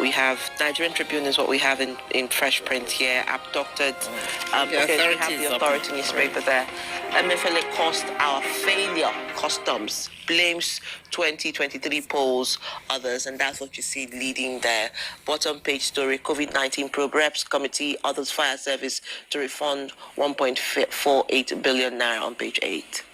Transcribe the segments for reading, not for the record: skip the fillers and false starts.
we have. Nigerian Tribune is what we have in fresh print here. Abducted. Okay, we have the authority newspaper there. Emefiele cost our failure. Customs blames 2023 polls others, and that's what you see leading there. Bottom page story: COVID-19 probe reps committee others fire service to refund 1.48 billion naira on page 8.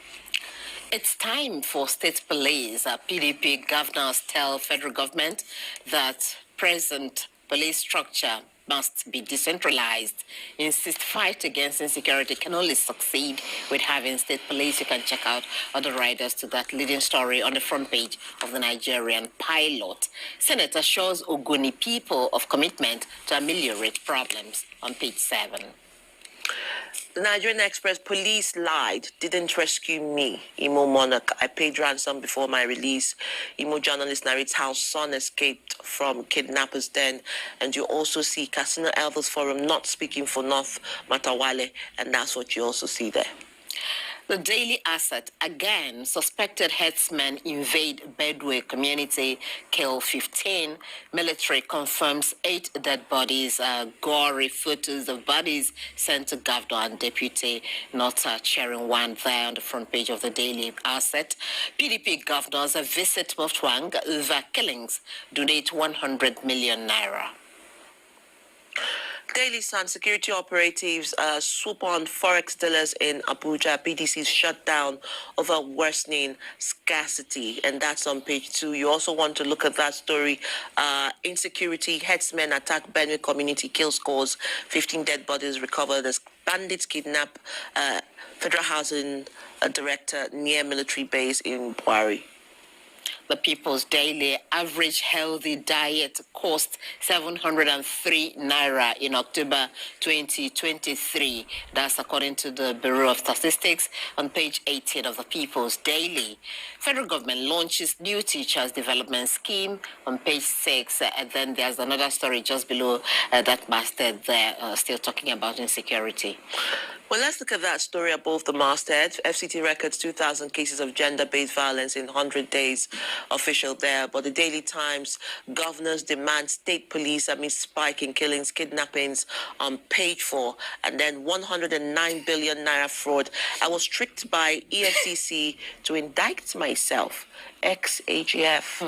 It's time for state police. PDP governors tell federal government that present police structure must be decentralized. Insist fight against insecurity can only succeed with having state police. You can check out other writers to that leading story on the front page of the Nigerian Pilot. Senator shows Ogoni people of commitment to ameliorate problems on page 7. The Nigerian Express: police lied, didn't rescue me. Imo monarch: I paid ransom before my release. Imo journalist narrates how son escaped from kidnappers' den. And you also see Casino Elders Forum not speaking for North Matawale, and that's what you also see there. The Daily Asset: again, suspected herdsmen invade Bedouin community, kill 15. Military confirms 8 dead bodies. Gory photos of bodies sent to governor and deputy. Not sharing one there on the front page of the Daily Asset. PDP governors visit Mofwang over killings. Donate 100 million naira. Daily Sun: security operatives swoop on forex dealers in Abuja. BDCs shut down over worsening scarcity, and that's on page 2. You also want to look at that story. Insecurity: herdsmen attack Benue community, kill scores, 15 dead bodies recovered as bandits kidnap federal housing director near military base in Buari. The People's Daily: average healthy diet cost 703 naira in October 2023. That's according to the Bureau of Statistics on page 18 of the People's Daily. Federal government launches new teachers development scheme on page 6. And then there's another story just below that masthead there, still talking about insecurity. Well, let's look at that story above the masthead. FCT records 2,000 cases of gender-based violence in 100 days. Official there. But the Daily Times: governors demand state police amid spike in killings, kidnappings on page 4. And then 109 billion naira fraud. I was tricked by EFCC to indict myself. Ex-AGF.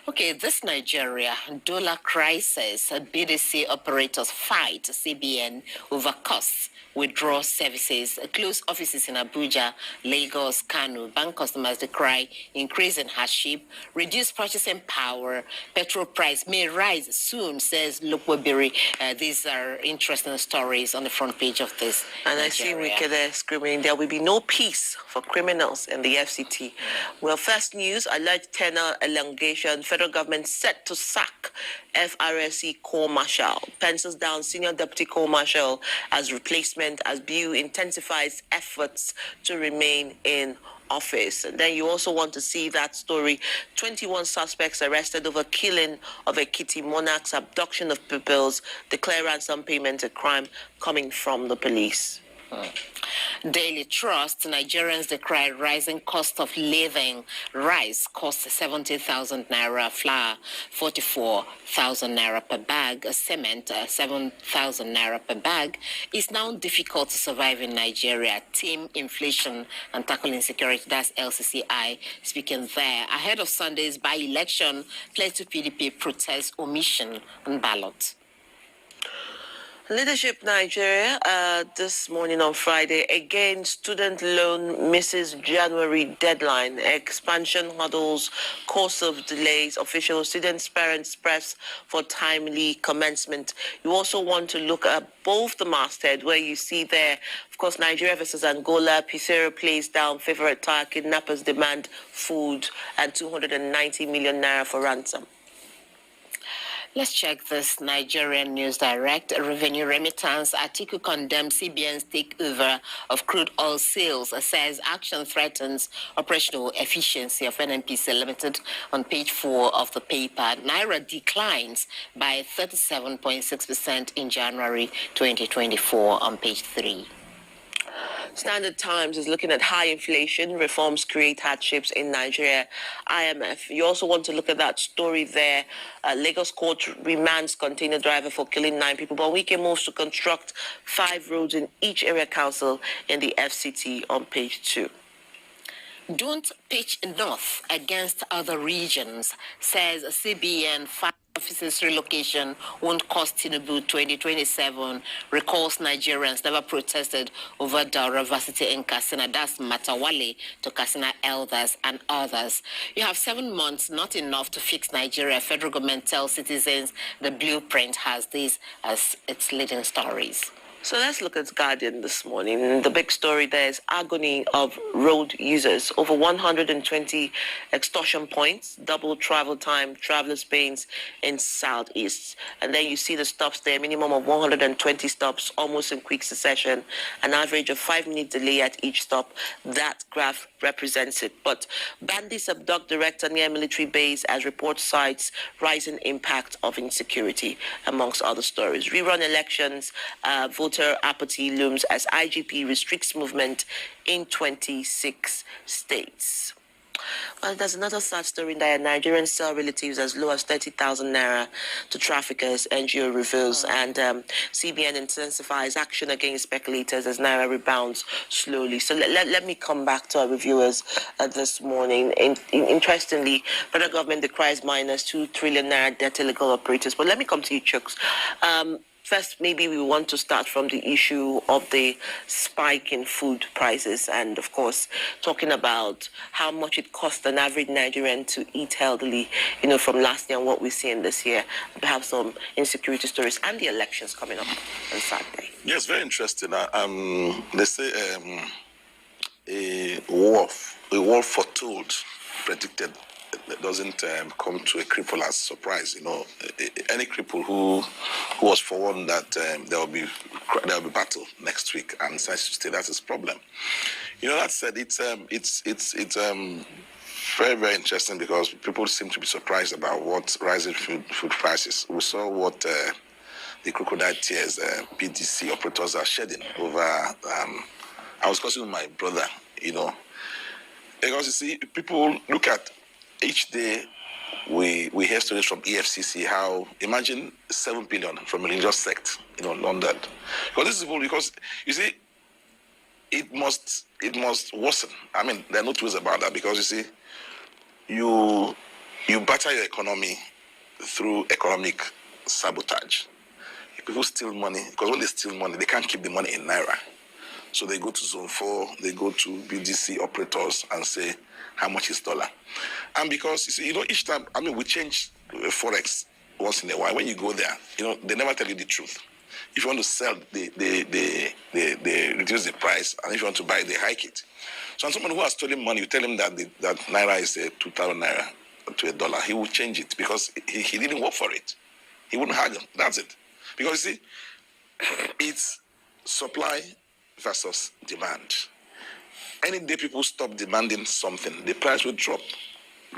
Okay, this Nigeria, dollar crisis. BDC operators fight CBN over costs. Withdraw services, close offices in Abuja, Lagos, Kano. Bank customers decry increase in hardship, reduce purchasing power. Petrol price may rise soon, says Lukwebiri. These are interesting stories on the front page of this. And Nigeria. I see Wike there screaming, there will be no peace for criminals in the FCT. Well, first news: alleged tenure elongation. Federal government set to sack FRSC Corps Marshal. Pencils down senior deputy Corps Marshal as replacement as BU intensifies efforts to remain in office. And then you also want to see that story: 21 suspects arrested over killing of Ekiti monarchs, abduction of pupils, declare ransom payment a crime coming from the police. Daily Trust: Nigerians decry rising cost of living. Rice costs 70,000 naira, flour 44,000 naira per bag, cement 7,000 naira per bag. It's now difficult to survive in Nigeria. Team Inflation and Tackle Insecurity, that's LCCI, speaking there. Ahead of Sunday's by-election, Plateau PDP protests omission on ballot. Leadership Nigeria, this morning on Friday, again, student loan misses January deadline. Expansion hurdles, course of delays, officials, students, parents press for timely commencement. You also want to look at both the masthead, where you see there, of course, Nigeria versus Angola. Pizarro plays down favorite tire, kidnappers demand food, and 290 million naira for ransom. Let's check this Nigerian News Direct. Revenue remittance: Atiku condemns CBN's takeover of crude oil sales, says action threatens operational efficiency of NNPC Limited on page 4 of the paper. Naira declines by 37.6% in January 2024 on page 3. Standard Times is looking at high inflation, reforms create hardships in Nigeria, IMF. You also want to look at that story there. Lagos court remands container driver for killing 9 people. But Wike moves to construct 5 roads in each area council in the FCT on page 2. Don't pitch north against other regions, says CBN. Offices relocation won't cost Tinubu 2027, recalls Nigerians never protested over Daura Varsity in Katsina. That's Matawale to Katsina elders and others. You have 7 months, not enough to fix Nigeria. Federal government tells citizens the blueprint has these as its leading stories. So let's look at Guardian this morning. The big story there is agony of road users. Over 120 extortion points, double travel time, travelers' pains in Southeast. And then you see the stops there, minimum of 120 stops, almost in quick succession, an average of 5-minute delay at each stop. That graph represents it. But bandits abduct director near military base as report cites rising impact of insecurity, amongst other stories. Rerun elections, voter apathy looms as IGP restricts movement in 26 states. Well, there's another sad story that Nigerians sell relatives as low as 30,000 naira to traffickers, NGO reveals, and CBN intensifies action against speculators as naira rebounds slowly. So let me come back to our reviewers this morning. Interestingly, federal government decries minus 2 trillion naira debt illegal operators. But let me come to you, Chuks. First, maybe we want to start from the issue of the spike in food prices and, of course, talking about how much it costs an average Nigerian to eat healthily, from last year and what we're seeing this year, perhaps some insecurity stories and the elections coming up on Saturday. Yes, very interesting. They say a war foretold, predicted, doesn't come to a cripple as surprise. Any cripple who was forewarned that there will be battle next week and decides to stay, that's his problem. That said, it's very, very interesting because people seem to be surprised about what rising food prices. We saw what the crocodile tears PDC operators are shedding over. I was discussing with my brother, because you see, people look at each day we hear stories from EFCC how imagine 7 billion from a religious sect, London. Because you see, it must worsen. I mean, there are no two ways about that because you see, you batter your economy through economic sabotage. People steal money because when they steal money, they can't keep the money in naira. So they go to Zone 4, they go to BDC operators and say, how much is dollar? And because, you see, each time, we change Forex once in a while. When you go there, they never tell you the truth. If you want to sell, they reduce the price. And if you want to buy, they hike it. So someone who has stolen money, you tell him that that naira is 2,000 naira to $1. He will change it because he didn't work for it. He wouldn't haggle. That's it. Because, you see, it's supply versus demand. Any day people stop demanding something, the price will drop.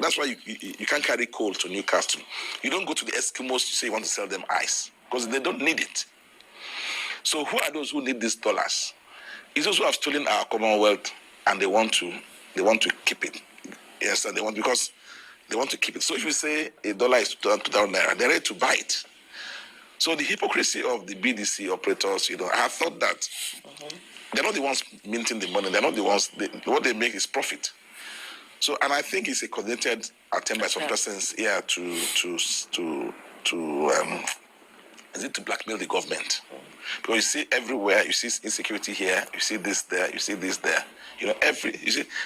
That's why you can't carry coal to Newcastle. You don't go to the Eskimos to say you want to sell them ice because they don't need it. So who are those who need these dollars? It's those who have stolen our Commonwealth and they want to keep it. Yes, and they want to keep it. So if you say $1 is 2,000 naira, they're ready to buy it. So the hypocrisy of the BDC operators, I have thought that they're not the ones minting the money. They're not the ones. What they make is profit. So, and I think it's a coordinated attempt by some persons here to blackmail the government. Because you see everywhere, you see insecurity here, you see this there, you see this there.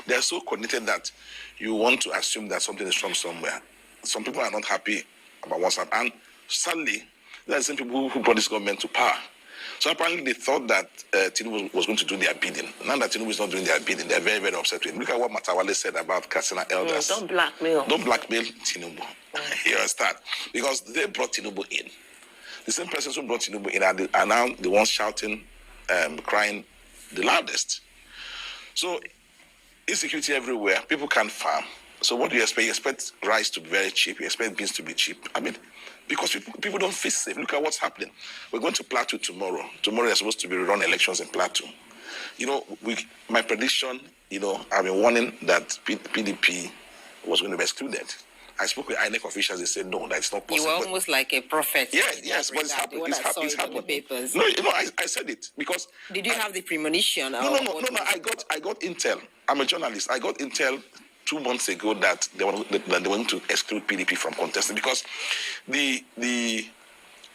They're so coordinated that you want to assume that something is wrong somewhere. Some people are not happy about what's happening. And sadly, there are the same people who brought this government to power. So apparently they thought that Tinubu was going to do their bidding. Now that Tinubu is not doing their bidding, they're very, very upset with him. Look at what Matawale said about Katsina elders. Don't blackmail. Don't blackmail Tinubu. You understand? Because they brought Tinubu in. The same persons who brought Tinubu in are now the ones shouting, crying the loudest. So insecurity everywhere. People can't farm. So what do you expect? You expect rice to be very cheap. You expect beans to be cheap. Because people don't feel safe. Look at what's happening. We're going to Plateau tomorrow. Tomorrow there's supposed to be run elections in Plateau. my prediction, I've been warning that PDP was going to be excluded. I spoke with INEC officials. They said no, that's not possible. You were almost like a prophet. Yes, but it's happened. It's happened. Papers. No, I said it because. Did you have the premonition? No. I got intel. I'm a journalist. I got intel 2 months ago that they want to exclude PDP from contesting because the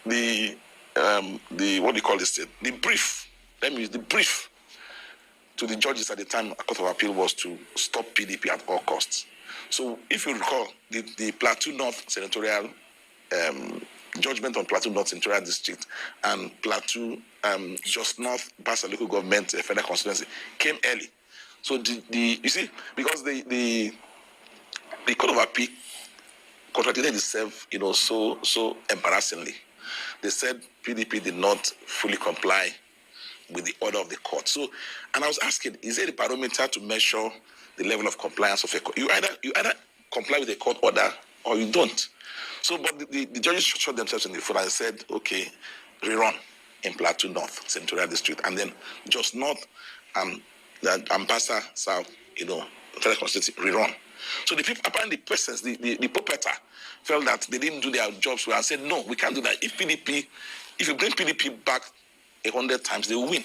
what do you call this? The brief. Let me use the brief to the judges at the time. Court of Appeal was to stop PDP at all costs. So, if you recall, the Plateau North Senatorial judgment on Plateau North Senatorial District and Plateau Just North Bassa Local Government Federal Constituency came early. So, you see, because the Court of Appeal contradicted itself, so embarrassingly. They said PDP did not fully comply with the order of the court. So, and I was asking, is there a barometer to measure the level of compliance of a court? You either comply with the court order or you don't. So, but the judges shot themselves in the foot and said, okay, rerun in Plateau North Senatorial District, and then Just North and Bassa South, Federal Constituency, rerun. So the people, apparently the persons, the puppeter, felt that they didn't do their jobs well and said, no, we can't do that. If you bring PDP back 100 times, they will win.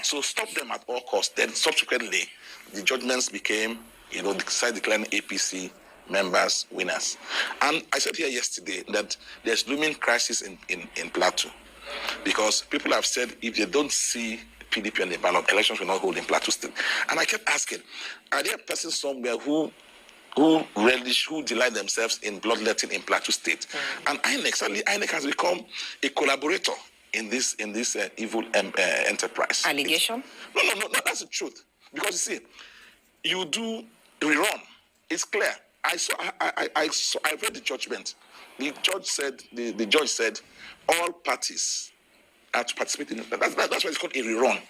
So stop them at all costs. Then subsequently, the judgments became, decide declaring APC members winners. And I said here yesterday that there's looming crisis in Plateau because people have said if they don't see PDP on the ballot, elections will not hold in Plateau State. And I kept asking, are there persons somewhere who delight themselves in bloodletting in Plateau State? Mm-hmm. And INEC has become a collaborator in this evil enterprise. Allegation? No, that's the truth. Because you see, you do rerun. It's clear. I read the judgment. The judge said all parties are to participate in it. That's why it's called a rerun.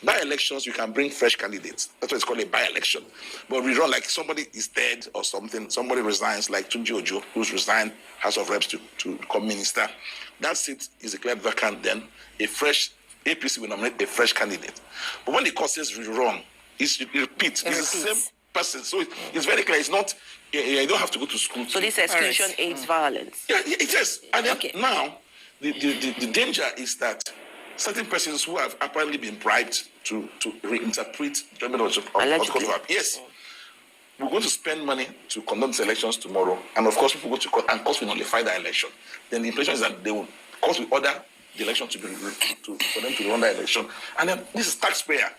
By elections, you can bring fresh candidates. That's why it's called a by-election. But rerun, like somebody is dead or something, somebody resigns, like Tunji Ojo, who's resigned House of Reps to become minister. That seat is declared vacant. Then a fresh APC will nominate a fresh candidate. But when the court says rerun, it repeats. It's the same person. So it's very clear. It's not. You don't have to go to school. So this exclusion aids violence. Yeah, it is. And then now. The danger is that certain persons who have apparently been bribed to reinterpret judgment of Court of Appeal. Yes, we're going to spend money to conduct elections tomorrow, and of course people go to court, and courts will nullify the election. Then the implication is that courts will order the election for them to run the election, and then this is taxpayer.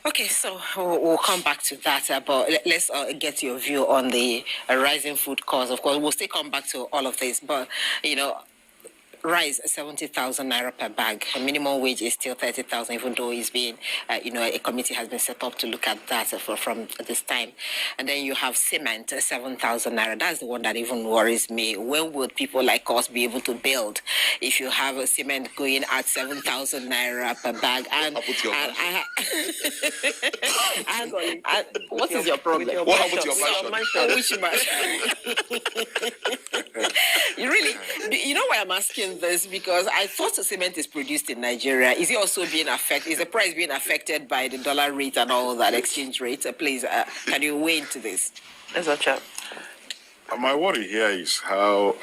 Okay, so we'll come back to that, but let's get your view on the rising food costs. Of course, we'll still come back to all of this, but rice 70,000 naira per bag. The minimum wage is still 30,000, even though it's been, a committee has been set up to look at that from this time. And then you have cement 7,000 naira. That's the one that even worries me. When would people like us be able to build if you have a cement going at 7,000 naira per bag? And what is your problem? What happened to your mansion? Which mansion? You really, you know why I'm asking this? Because I thought the cement is produced in Nigeria. Is it also being affected? Is the price being affected by the dollar rate and all that exchange rate? Please, can you weigh into this? That's a chat. My worry here is how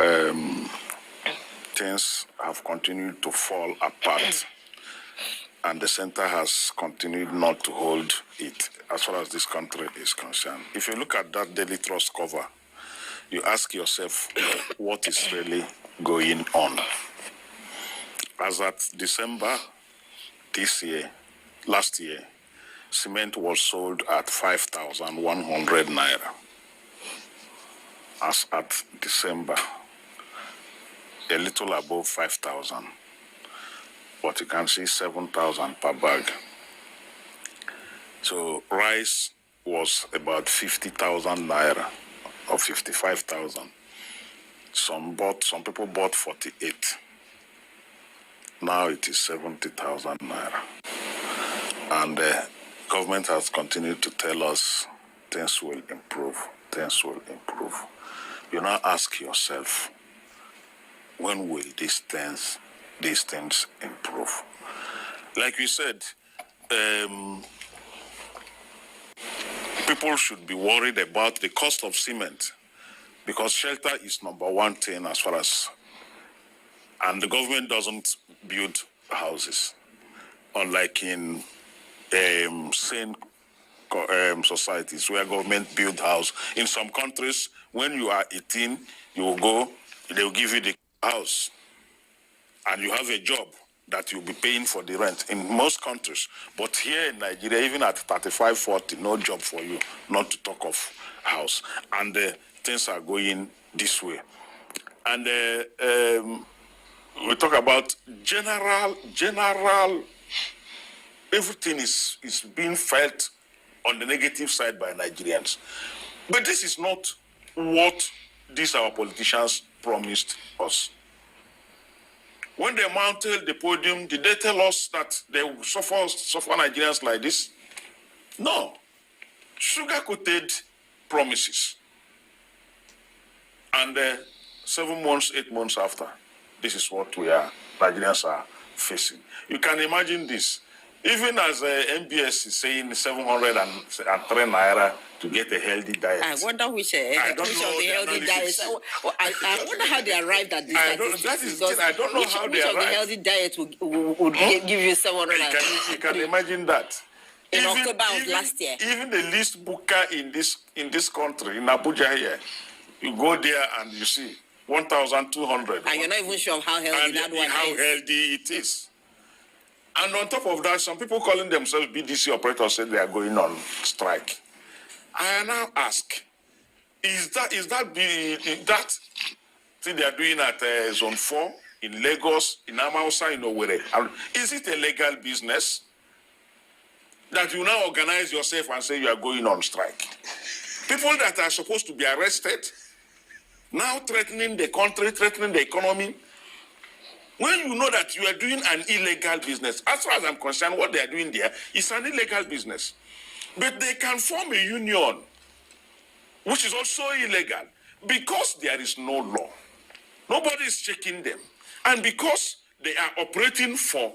things have continued to fall apart, and the center has continued not to hold it as far as this country is concerned. If you look at that Daily Trust cover, you ask yourself what is really going on. As at December last year, cement was sold at 5,100 naira. As at December, a little above 5,000, but you can see 7,000 per bag. So rice was about 50,000 naira or 55,000. Some people bought 48. Now it is 70,000 naira. And the government has continued to tell us things will improve. Things will improve. You now ask yourself, when will these things improve? Like you said, people should be worried about the cost of cement, because shelter is number one thing as far as, and the government doesn't build houses, unlike in sane societies where government build house. In some countries, when you are 18, you will go, they will give you the house, and you have a job that you'll be paying for the rent in most countries. But here in Nigeria, even at 35, 40, no job for you, not to talk of house. And things are going this way. And we talk about general, everything is being felt on the negative side by Nigerians. But this is not what these our politicians promised us. When they mounted the podium, did they tell us that they will suffer Nigerians like this? No. Sugar-coated promises. And 7 months, 8 months after, this is what Nigerians are facing. You can imagine this. Even as MBS is saying 703 naira to get a healthy diet. I wonder which of the healthy diets. I wonder how they arrived at this. I don't know how they arrived. Which of the healthy diets would give you 700? You can imagine that. In October of last year. Even the least booker in this country, in Abuja here, you go there and you see 1,200. And you're not even sure of how healthy that one is. How healthy it is. And on top of that, some people calling themselves BDC operators said they are going on strike. I now ask, is that thing they are doing at Zone 4 in Lagos, in Amausa, in Owerri? Is it a legal business that you now organize yourself and say you are going on strike? People that are supposed to be arrested, now threatening the country, threatening the economy. When you know that you are doing an illegal business, as far as I'm concerned, what they are doing there is an illegal business. But they can form a union, which is also illegal, because there is no law. Nobody is checking them. And because they are operating for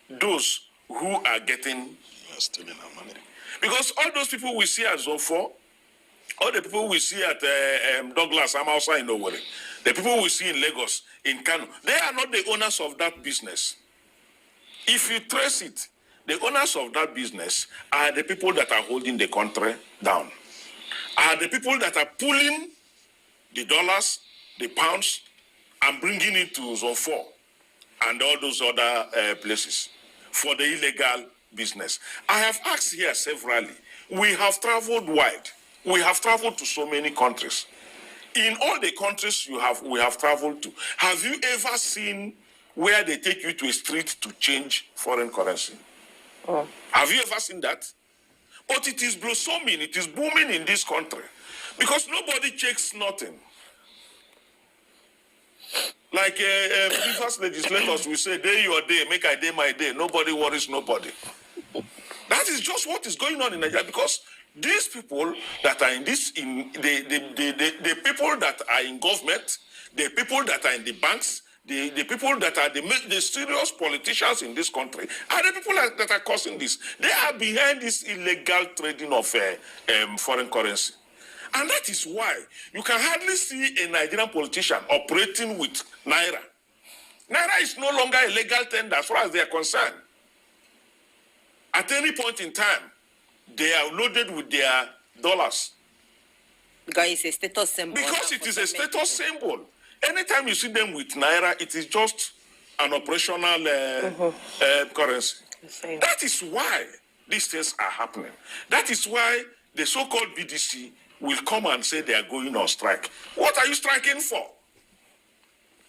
those who are stealing our money. Because all those people we see at Zone 4, all the people we see at Douglas, Amausa in Owerri, the people we see in Lagos, in Kano, they are not the owners of that business. If you trace it, the owners of that business are the people that are holding the country down, are the people that are pulling the dollars, the pounds, and bringing it to Zone 4 and all those other places for the illegal business. I have asked here severally. We have traveled wide. We have traveled to so many countries. In all the countries we have traveled to, have you ever seen where they take you to a street to change foreign currency? Oh. Have you ever seen that? But it is blossoming, it is booming in this country because nobody checks nothing. Like previous legislators will say, day your day, make I day my day. Nobody worries nobody. That is just what is going on in Nigeria because these people that are the people that are in government, the people that are in the banks, the people that are the serious politicians in this country are the people that are causing this. They are behind this illegal trading of foreign currency. And that is why you can hardly see a Nigerian politician operating with Naira. Naira is no longer a legal tender as far as they are concerned. At any point in time, they are loaded with their dollars. Because it's a status symbol. Because it is a status symbol. Anytime you see them with Naira, it is just an operational currency. That is why these things are happening. That is why the so-called BDC will come and say they are going on strike. What are you striking for?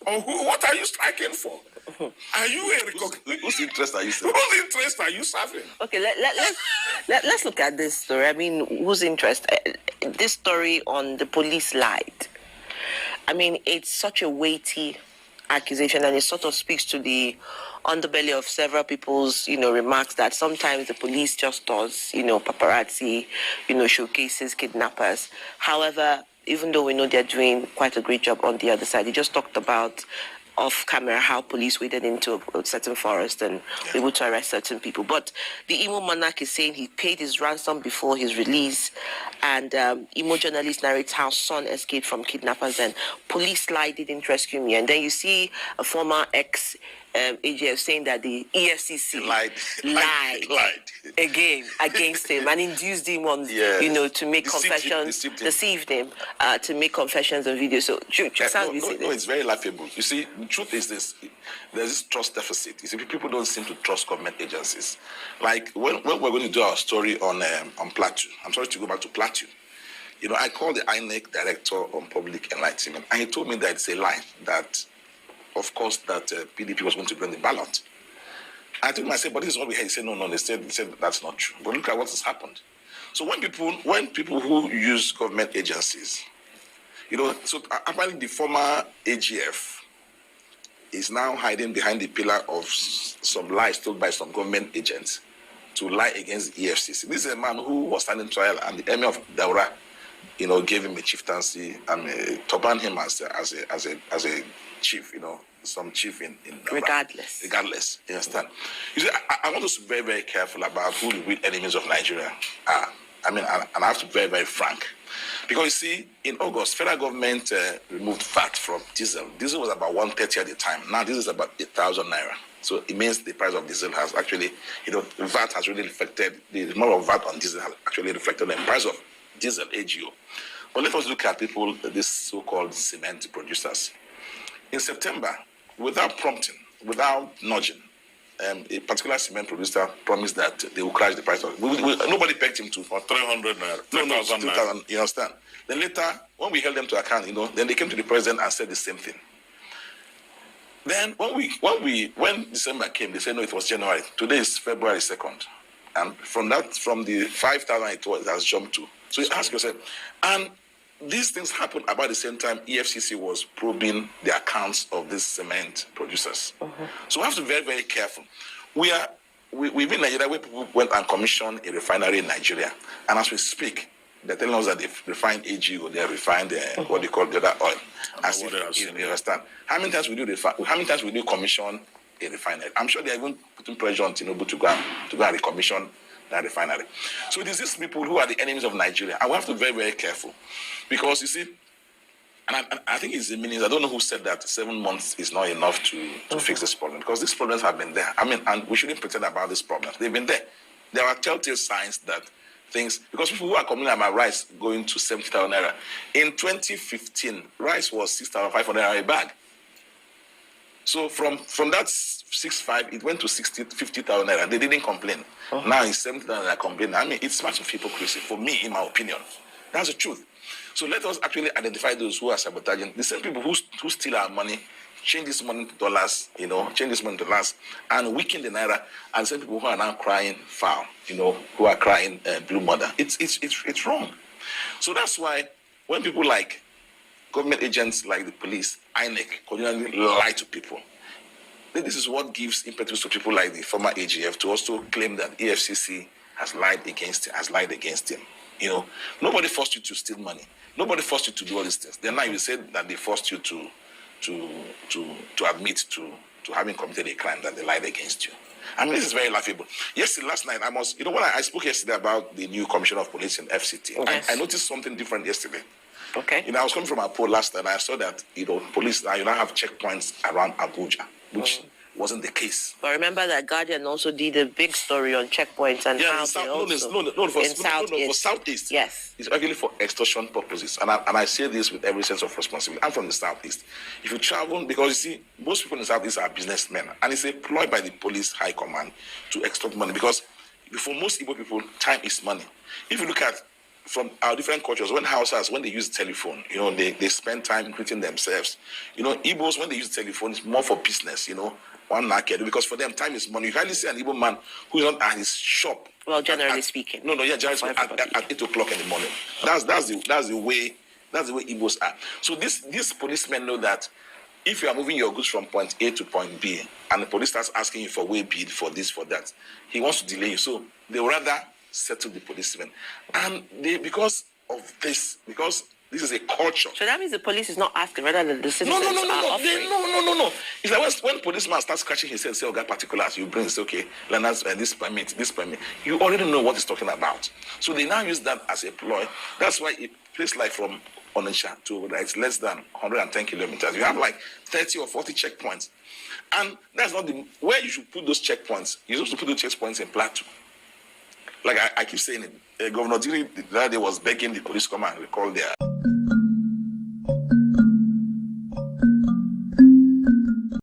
Or what are you striking for? Are you whose interest are you serving? Whose interest are you serving? Okay, let's look at this story. I mean, whose interest? This story on the police lied. I mean, it's such a weighty accusation, and it sort of speaks to the underbelly of several people's, remarks that sometimes the police just does, paparazzi, showcases kidnappers. However, even though we know they're doing quite a great job on the other side, he just talked about off camera how police waded into a certain forest and were able to arrest certain people. But the Imo monarch is saying he paid his ransom before his release, and Imo journalist narrates how son escaped from kidnappers and police didn't rescue me. And then you see a former AGF saying that the EFCC lied again against him and induced him on, to make confessions, deceived him to make confessions on video. So, it's very laughable. You see, the truth is this: there's this trust deficit. You see, people don't seem to trust government agencies. Like when we're going to do our story on Plateau, I'm sorry to go back to Plateau. I called the INEC director on public enlightenment, and he told me that it's a lie that. Of course, that PDP was going to bring the ballot. I told him, I said, but this is what we had. He said, no. They said that's not true. But look at what has happened. So when people who use government agencies, so apparently the former AGF is now hiding behind the pillar of some lies told by some government agents to lie against the EFCC. This is a man who was standing trial, and the emir of Daura, gave him a chieftaincy and turbaned him as a chief, some chief in Regardless, you understand? You see, I want us to be very, very careful about who the real enemies of Nigeria are. And I have to be very, very frank. Because you see, in August, federal government removed VAT from diesel. Diesel was about 130 at the time. Now this is about 8,000 naira. So it means the price of diesel has actually, VAT has really reflected, the amount of VAT on diesel has actually reflected the price of diesel, AGO. But let us look at people, these so-called cement producers. In September, without prompting, without nudging, a particular cement producer promised that they will crash the price of it. Nobody pegged him to for 300 naira, 3,000 naira. You understand? Then later, when we held them to account, then they came to the president and said the same thing. Then when December came, they said no, it was January. Today is February 2nd, and from the 5,000 it has jumped to. So you ask yourself, and these things happened about the same time EFCC was probing the accounts of these cement producers. So we have to be very, very careful. We've been in Nigeria where people went and commissioned a refinery in Nigeria. And as we speak, they're telling us that they've refined AGO, they refined what they call the other oil. As if, you understand? How many times we do commission a refinery? I'm sure they're even putting pressure on Tinubu to go and recommission that refinery. So it is these people who are the enemies of Nigeria. And we have to be very, very careful. Because you see, and I think it's the meanings, I don't know who said that 7 months is not enough to fix this problem. Because these problems have been there. And we shouldn't pretend about these problems. They've been there. There are telltale signs that things, because people who are complaining about rice going to 70,000 naira. In 2015, rice was 6,500 naira a bag. So from that 6.5, it went to 50,000 naira. They didn't complain. Now it's 70,000 naira complaining. It's much of hypocrisy for me, in my opinion. That's the truth. So let us actually identify those who are sabotaging. The same people who steal our money, change this money to dollars, and weaken the naira, and the same people who are now crying foul, who are crying blue mother. It's wrong. So that's why when people like government agents like the police, INEC, continually lie to people, this is what gives impetus to people like the former AGF to also claim that EFCC has lied against him. Nobody forced you to steal money. Nobody forced you to do all these things. Then now you said that they forced you to admit to having committed a crime, that they lied against you. This is very laughable. Last night, when I spoke yesterday about the new commissioner of police in FCT, I noticed something different yesterday. Okay. I was coming from Apo last night, and I saw that, police now, now have checkpoints around Abuja, which wasn't the case. But remember that Guardian also did a big story on checkpoints and how for Southeast. Yes. It's actually for extortion purposes. And I say this with every sense of responsibility. I'm from the Southeast. If you travel, because you see, most people in the Southeast are businessmen, and it's employed by the police high command to extort money, because for most Igbo people, time is money. If you look at from our different cultures, when they use telephone, they spend time greeting themselves. Igbos, when they use telephone, it's more for business, one market, because for them, time is money. You hardly see an Igbo man who is not at his shop. Well, generally speaking. Generally speaking, at 8 o'clock in the morning. That's the way Igbos are. So these policemen know that if you are moving your goods from point A to point B, and the police starts asking you for way bid, for this, for that, he wants to delay you. So they would rather settle the policemen. And because of this, because This is a culture. So that means the police is not asking rather than the citizens No. are offering. No. It's like when policeman starts scratching his head, say, "Okay, particulars," you bring, say, "Okay, learners, this permit." You already know what he's talking about. So they now use that as a ploy. That's why a place like from Onitsha to it's less than 110 kilometers. You have like 30 or 40 checkpoints, and that's not where you should put those checkpoints. You're supposed to put those checkpoints in Plateau. Like I keep saying it. Governor Diri the other day was begging the police to come and recall their